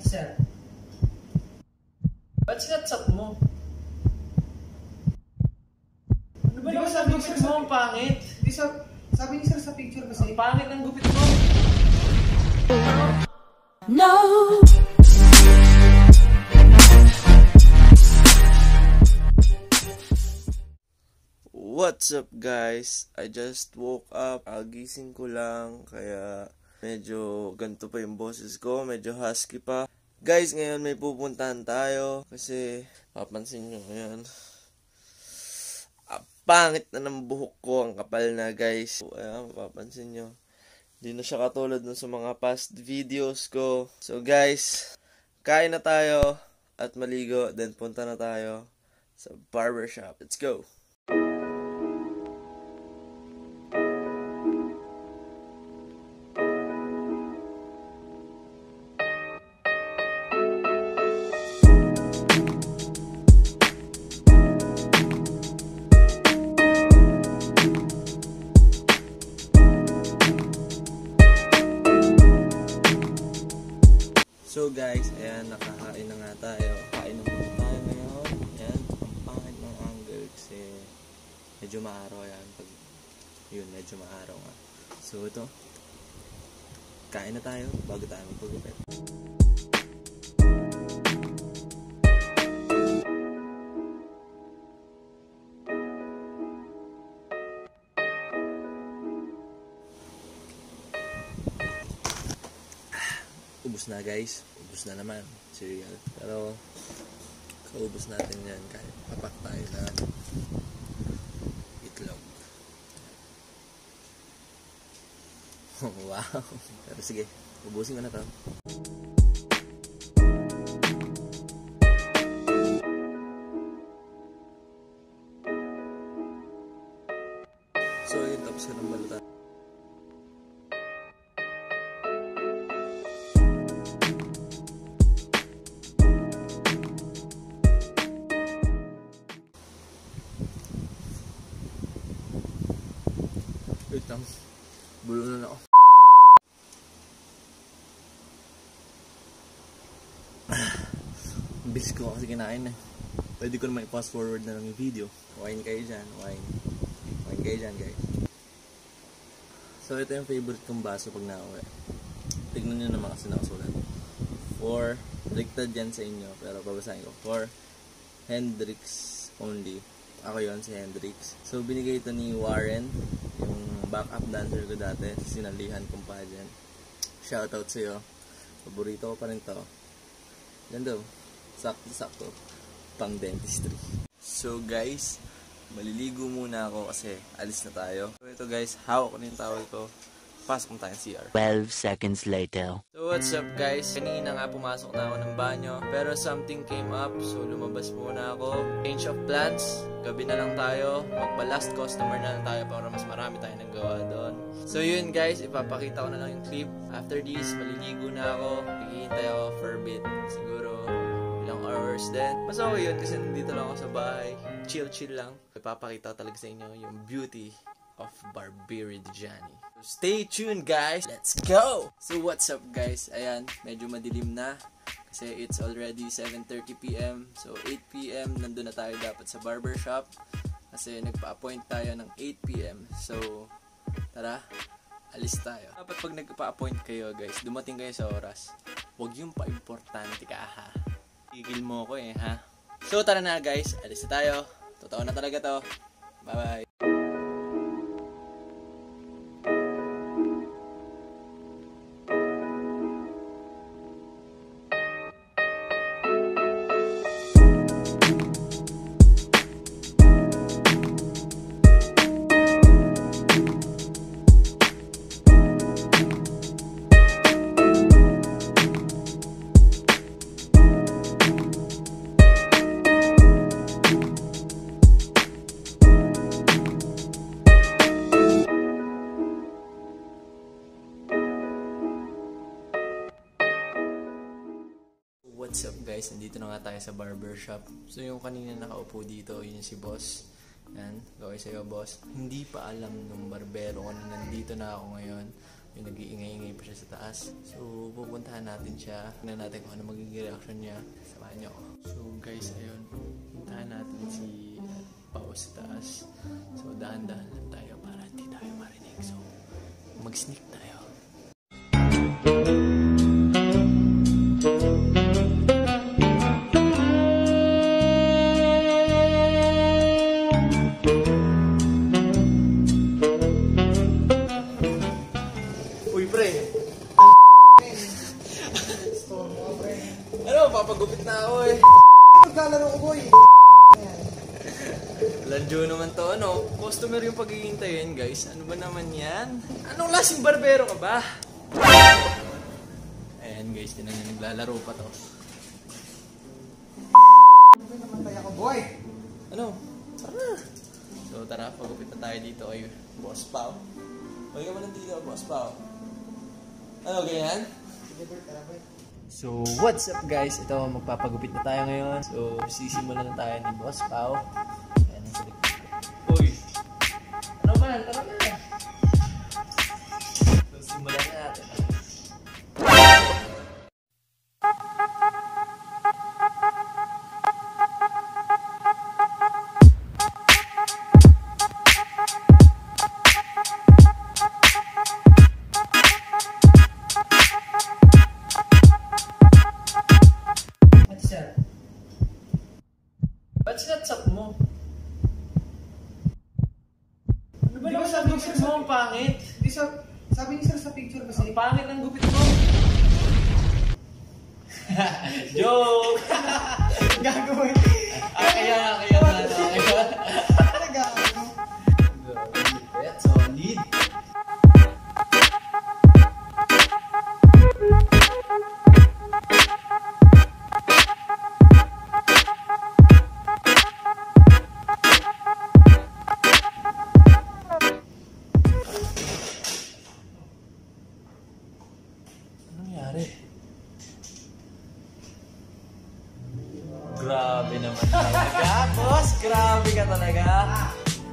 Sir. Ba't sinatsap mo? Ano ba naman sa gupit mo? Ang pangit. Di sabi ni sir sa picture kasi. Ang pangit ng gupit mo. No. What's up guys? I just woke up. Agising ko lang kaya medyo ganito pa yung boses ko, medyo husky pa. Guys, ngayon may pupuntahan tayo kasi papansin nyo ngayon. Pangit na ng buhok ko, ang kapal na guys. Ayan, papansin nyo. Hindi na siya katulad dun sa mga past videos ko. So guys, kain na tayo at maligo, then punta na tayo sa barbershop. Let's go! So guys, ayan, nakakain na nga tayo. Kain na muna tayo ngayon. Ayan, ang pangit ng angle kasi medyo maaraw yan. Pag yun, medyo maaraw nga. So ito, kain na tayo bago tayo magpagupit. Ubus na guys, ubus na naman cereal, pero kaubos natin yan kahit papak tayo na itlog. Wow, pero sige, ubusin ko na to. So yun, tapos ka ng balutan. Wait lang, bulo na ako. Bilis ko kasi kinain eh. Pwede ko naman i-fast forward na lang yung video. Wine kayo dyan, wine kayo dyan guys. So ito yung favorite kong baso pag nauwi. Tignan nyo naman kasi nakasulat. For, baliktad yan sa inyo, pero babasahin ko. For Hendrix only. Ako yon, si Hendrix. So binigay ito ni Warren, yung backup dancer ko dati, sinalihan kong pa dyan. Shoutout sa'yo. Paborito ko pa rin to. Yan daw. Sakto. Pang dentistry. So guys, maliligo muna ako kasi alis na tayo. So ito guys, hawak ko na yung towel ko. Pasok mo tayong CR. 12 seconds later. So what's up guys? Kanina nga pumasok na ako ng banyo, pero something came up, so lumabas muna ako. Change of plans. Gabi na lang tayo. Magpa-last customer na lang tayo para mas marami tayong nagawa doon. So yun guys, ipapakita ko na lang yung clip. After this, maliligo na ako. Hihintay ako for a bit. Siguro ilang hours din. Mas okay yun kasi nandito lang ako sa bahay. Chill lang. Ipapakita ko talaga sa inyo yung beauty of Barberi Dejani. So stay tuned guys. Let's go! So what's up guys? Ayan, medyo madilim na. Kasi it's already 7:30 PM. So 8 PM nandun na tayo dapat sa barbershop. Kasi nagpa-appoint tayo ng 8 PM. So tara, alis tayo. Dapat pag nagpa-appoint kayo guys, dumating kayo sa oras. Huwag yung pa-importante ka ha. Tigil mo ko eh ha. So tara na guys, alis na tayo. Totoo na talaga to. Bye bye. What's up guys, nandito na nga tayo sa barbershop. So yung kanina nakaupo dito, yun si boss. Yan, gawin sa'yo boss. Hindi pa alam nung barbero ko na nandito na ako ngayon. Yung nag-iingay-ingay pa siya sa taas. So, pupuntahan natin siya. Tignan natin kung ano magiging reaction niya. Samahan niyo ako. So, guys, ayun. Puntahan natin si Pao sa taas. So, dahan-dahan lang tayo para hindi tayo marinig. So, mag-sneak tayo. Uy, pre! Ano, papagupit na ako eh. Maglalaro ko, boy. Lanjo naman to, ano? Customer yung paghihintayin, guys. Ano ba naman yan? Anong lasing barbero ka ba? Ayan, guys. Tinan nyo, naglalaro pa to. Ano ba naman tayo ko, boy? Ano? Tara! So, tara. Pagupit na tayo dito kay Boss Pao. Huwag ka mo nandito, Boss Pao. Ano, ganyan? Sige, boy. Tara, boy. So, what's up, guys? Ito, magpapagupit na tayo ngayon. So, sisimulan na tayo ni Boss Pao. Ayan, nasa likod ko. Uy! Ano man? Tara na! So, simulan na natin. Ba't sinatsak mo? Ano ba naman sabi sir mo ang pangit? Di sabi ni sir sa picture kasi. Ang pangit ng gupit mo. Joke! Gagawin. Kaya na. Talaga, ano? Lupit, solid. Grabe naman talaga, boss. Grabe ka talaga.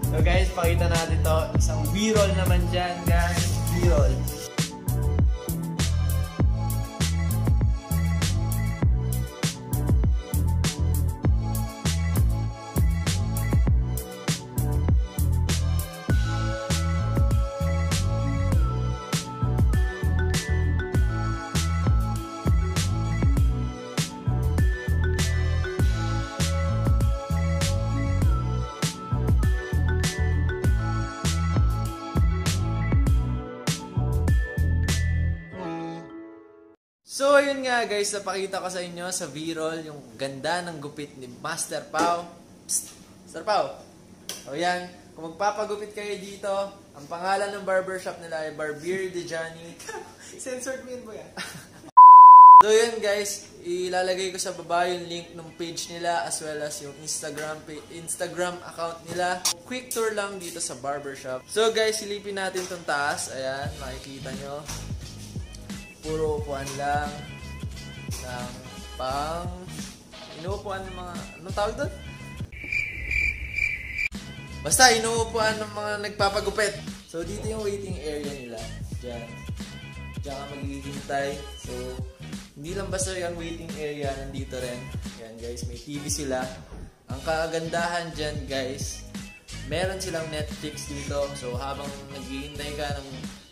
So guys, pakita natin to. Isang B-roll naman dyan, guys. B-roll. So, yun nga guys, napakita ko sa inyo sa V-roll yung ganda ng gupit ni Master Pao. Psst! Master Pao! O yan, kung magpapagupit kayo dito, ang pangalan ng barbershop nila ay Barbier de Johnny. Censored mo yun, boy. So yun guys, ilalagay ko sa baba yung link ng page nila as well as yung Instagram account nila. Quick tour lang dito sa barbershop. So guys, silipin natin tong taas. Ayan, makikita nyo. Puro upuan lang ng inuupuan ng mga, anong tawag doon? Basta, inuupuan ng mga nagpapagupit. So, dito yung waiting area nila. Diyan ka maghihintay. So, hindi lang basta yung waiting area, nandito rin. Yan guys, may TV sila. Ang kagandahan dyan guys, meron silang Netflix dito. So, habang naghihintay ka ng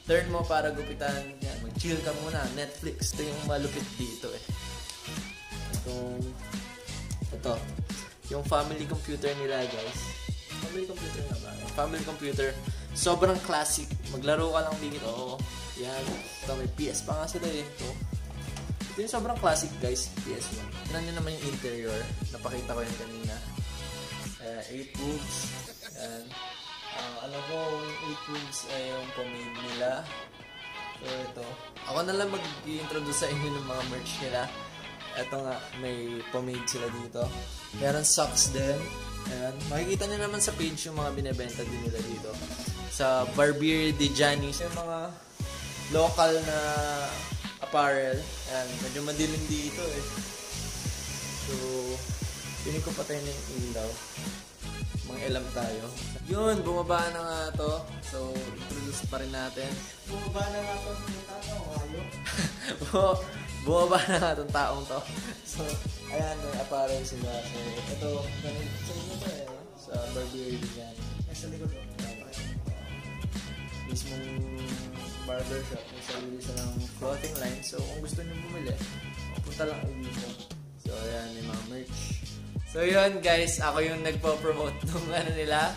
turn mo para gupitan, yan, mag-chill ka muna, Netflix. Ito yung malupit dito eh. Ito. Yung family computer nila guys. Family computer na ba? Family computer. Sobrang classic. Maglaro ka lang dito. Yan. Ito, may PS pa nga sila eh. Ito yung sobrang classic guys. PS1. Tignan nyo naman yung interior. Napakita ko yan kanina. 8 rooms. Yan. Alam ko, yung 8 rooms ay yung pomade nila. So, ito. Ako na lang mag-i-introduce sa inyo ng mga merch nila. Ito nga, may pomade sila dito. Meron socks din. Ayan. Makikita nyo naman sa page yung mga binibenta din nila dito. Sa Barbier de Johnny. Yung mga local na apparel. Ayan. Medyo madilim dito eh. So, piling ko patay na yung ilaw. mga ilam tayo. Yun, bumaba na nga to. So, introduce pa rin natin. Bumaba na nga ito. Ayaw. Bumaba na nga tong taong to. So, ayan, may apparel sila. So, ito, ganun sa inyo to eh. No? Sa barbery yan. Nasa likod ko. Mismong barbershop. May sarili silang clothing line. So, kung gusto nyo bumili, punta lang kayo dito. So, ayan, may mga merch. So, yun guys, ako yung nagpo-promote nung ano nila.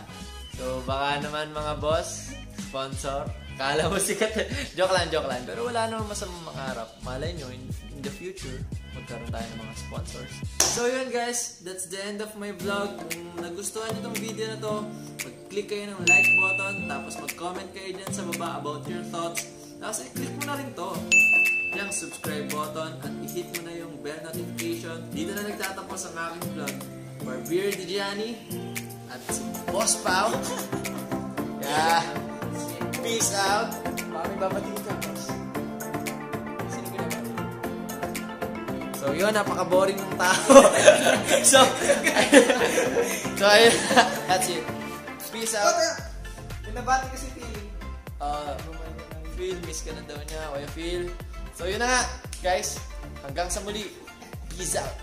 So, baka naman mga boss, sponsor. Kala mo sikat. Joke lang. Pero wala naman masamang mangarap. Malay nyo, in the future, magkaroon tayo ng mga sponsors. So, yun guys, that's the end of my vlog. Kung nagustuhan nyo itong video na to, mag-click kayo ng like button, tapos mag-comment kayo dyan sa baba about your thoughts. Tapos, i-click mo na rin to. Yung subscribe button at i-hit mo na yung bell notification. Dito na nagtatapos ang aking vlog. Barbeer Digiani at si Boss Pao. Yeah. Peace out. Mami, babatiin ka, boss. Sino ginagawa? So, yun, napaka-boring ng tao. so, ayun. That's it. Peace out. Pinabati kasi feeling. Phil, miss ka na daw niya. Kuya Phil. So, yun na nga, guys. Hanggang sa muli. Peace out.